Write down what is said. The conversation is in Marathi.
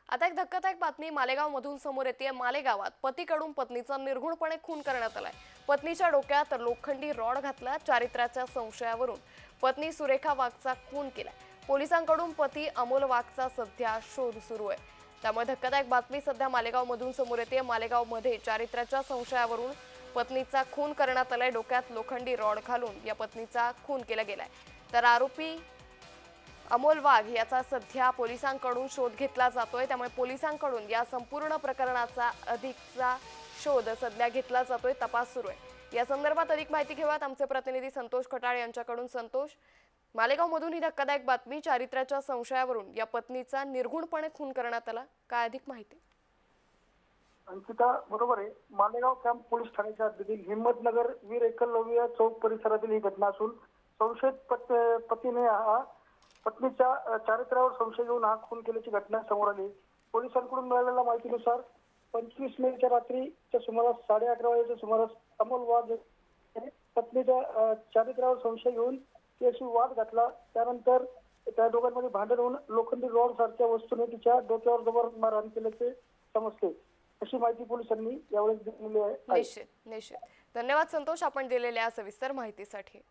आता एक धक्कादायक बातमी मालेगाव मधून समोर येते। मालेगावात पतीकडून पत्नीचा निर्घृणपणे खून करण्यात आलाय। पत्नीच्या डोक्यात लोखंडी रॉड घातला। चारित्र्याच्या संशयावरून पत्नी सुरेखा वाघचा खून केलाय। पोलिसांकडून पती अमोल वाघचा सध्या शोध सुरू आहे। त्यामुळे धक्कादायक बातमी सध्या मालेगाव मधून समोर येते। मालेगाव मध्ये चारित्र्याच्या संशयावरून पत्नीचा खून करण्यात आलाय। डोक्यात लोखंडी रॉड घालून या पत्नीचा खून केला गेलाय। तर आरोपी अमोल वाघ याचा सध्या पोलिसांकडून शोध घेतला जातोय। त्यामुळे पोलिसांकडून या संपूर्ण प्रकरणाचा अधिकचा शोध सध्या घेतला जातोय। तपास सुरू आहे। या संदर्भात अधिक माहिती घेऊयात आमचे प्रतिनिधी संतोष खटाळे यांच्याकडून। संतोष, मालेगाव मधून ही धक्कादायक बातमी, चारित्र्याच्या संशयावरून या पत्नीचा निर्घृणपणे खून करण्यात आला, काय अधिक माहिती? अंकिता, बरोबर आहे। मालेगाव कॅम्प पोलीस ठाण्याच्या हद्दीतील हिम्मतनगर वीर एकलव्य चौक परिसरातील ही घटना असून संशयित पतीने पत्नीच्या चारित्र्यावर संशय घेऊन हा खून केल्याची घटना समोर आली। पोलिसांकडून मिळालेल्या माहितीनुसार 25 मेच्या रात्रीच्या सुमारास 11:30 वाजेच्या सुमारास अमोल वाघ याने पत्नीच्या चारित्र्यावर संशय घेऊन त्याशी वाद घातला। त्यानंतर त्या दोघांमध्ये भांडण होऊन लोखंडी रॉड सारख्या वस्तूने तिच्या डोक्यावर जबर मारहाण केल्याचे समजते, अशी माहिती पोलिसांनी यावेळेस दिली आहे। निश्चित धन्यवाद संतोष, आपण दिलेल्या सविस्तर माहितीसाठी।